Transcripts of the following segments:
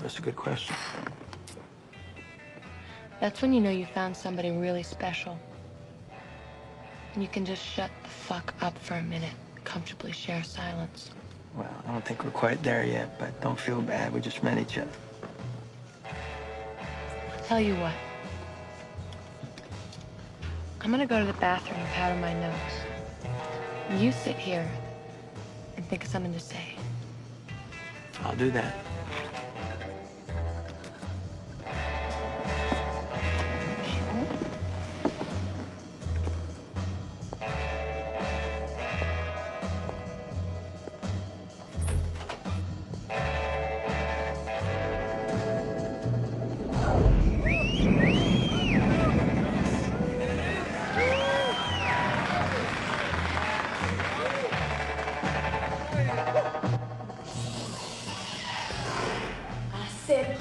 That's a good question. That's when you know you found somebody really special. And you can just shut the fuck up for a minute, comfortably share silence. Well, I don't think we're quite there yet, but don't feel bad. We just met each other. I'll tell you what. I'm gonna go to the bathroom and powder my nose. You sit here and think of something to say. I'll do that.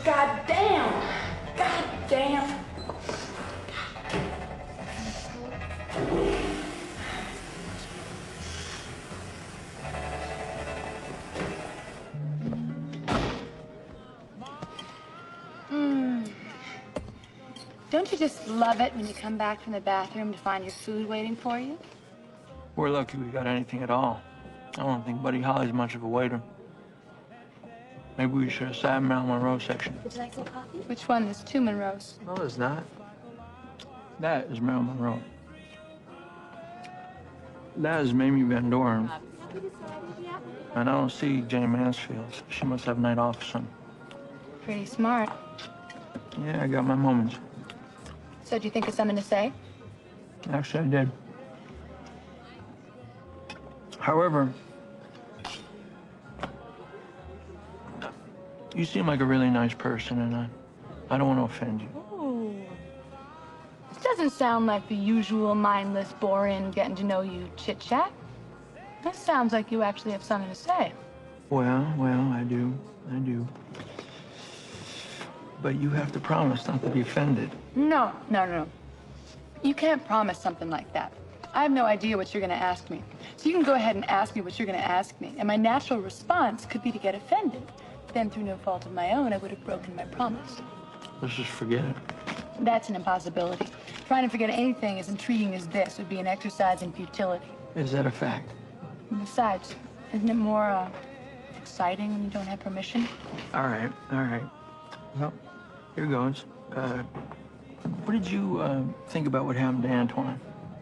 God damn! God damn! Don't you just love it when you come back from the bathroom to find your food waiting for you? We're lucky we got anything at all. I don't think Buddy Holly's much of a waiter. Maybe we should have sat in Marilyn Monroe section. Would you like some coffee? Which one? There's two Monroes. No, there's not. That is Marilyn Monroe. That is Mamie Van Doren. And I don't see Jane Mansfield. She must have night off or something. Pretty smart. Yeah, I got my moments. So do you think of something to say? Actually, I did. However, you seem like a really nice person, and I don't want to offend you. Ooh. This doesn't sound like the usual mindless, boring, getting to know you chit-chat. This sounds like you actually have something to say. Well, I do. But you have to promise not to be offended. No. You can't promise something like that. I have no idea what you're going to ask me. So you can go ahead and ask me what you're going to ask me. And my natural response could be to get offended. Then, through no fault of my own, I would have broken my promise. Let's just forget it. That's an impossibility. Trying to forget anything as intriguing as this would be an exercise in futility. Is that a fact? And besides, isn't it more exciting when you don't have permission? All right. Well, here goes. What did you think about what happened to Antoine?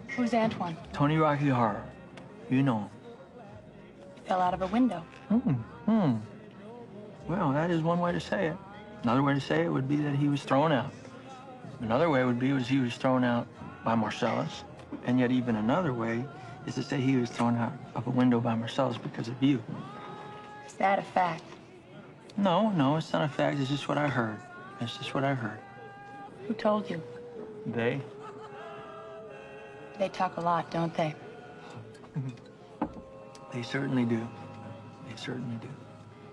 Who's Antoine? Tony Rocky Horror. You know him. Fell out of a window. Well, that is one way to say it. Another way to say it would be that he was thrown out. Another way would be he was thrown out by Marcellus. And yet even another way is to say he was thrown out of a window by Marcellus because of you. Is that a fact? No, it's not a fact. It's just what I heard. Who told you? They? They talk a lot, don't they? They certainly do.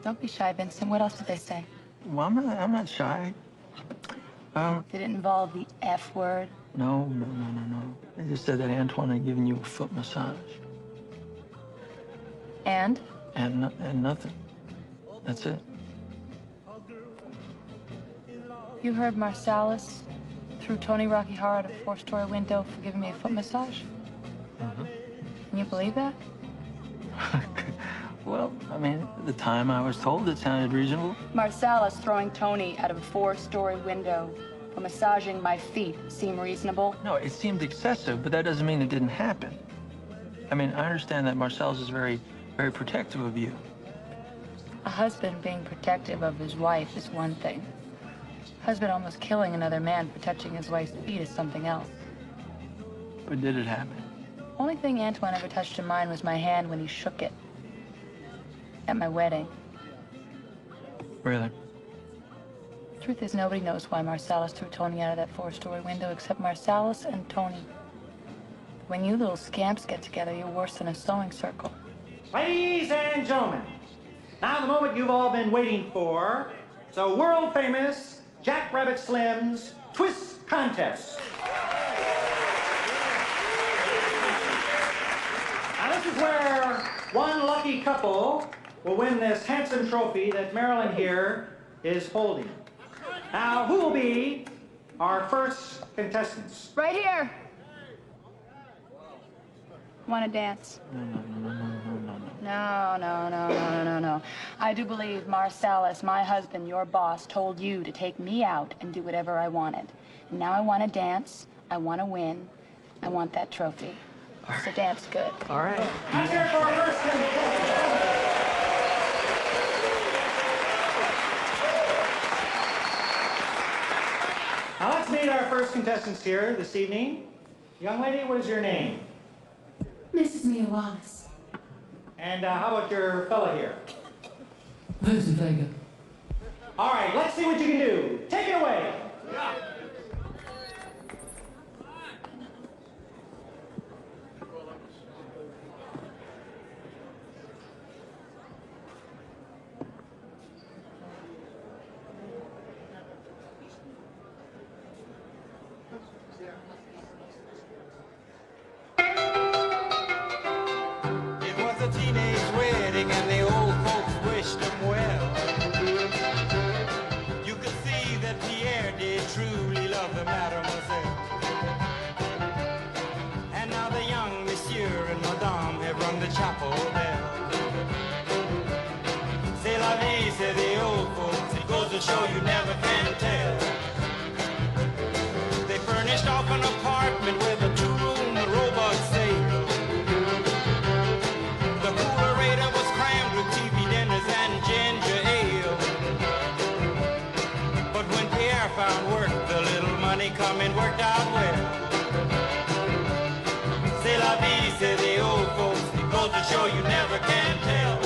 Don't be shy, Vincent. What else did they say? Well, I'm not shy. Did it involve the F word? No. They just said that Antoine had given you a foot massage. And? And nothing. That's it. You heard Marcellus threw Tony Rocky Horror out of a 4-story window for giving me a foot massage? Mm-hmm. Can you believe that? Well, I mean, at the time I was told it sounded reasonable. Marcellus throwing Tony out of a 4-story window for massaging my feet seem reasonable? No, it seemed excessive, but that doesn't mean it didn't happen. I mean, I understand that Marcellus is very, very protective of you. A husband being protective of his wife is one thing. Husband almost killing another man for touching his wife's feet is something else. But did it happen? Only thing Antoine ever touched of mine was my hand when he shook it. At my wedding. Really? Truth is, nobody knows why Marcellus threw Tony out of that 4-story window except Marcellus and Tony. When you little scamps get together, you're worse than a sewing circle. Ladies and gentlemen, now the moment you've all been waiting for, the world-famous Jack Rabbit Slim's Twist Contest. Now this is where one lucky couple will win this handsome trophy that Marilyn here is holding. Now, who will be our first contestants? Right here. Want to dance? No. I do believe Marcellus, my husband, your boss, told you to take me out and do whatever I wanted. And now I want to dance. I want to win. I want that trophy. So dance good. All right. Let's hear it for our first contestant. Now let's meet our first contestants here this evening. Young lady, what is your name? Mrs. Mia Wallace. And how about your fella here? Vincent Vega. All right, let's see what you can do. Take it away. It was a teenage wedding and the old folks wished them well. You could see that Pierre did truly love the mademoiselle. And now the young monsieur and madame have rung the chapel bell. C'est la vie, say the old folks. It goes to show you never can tell. They furnished off an apartment with a two-room robot sale. The coolerator was crammed with TV dinners and ginger ale. But when Pierre found work, the little money coming worked out well. C'est la vie, say the old folks. It goes to show you never can tell.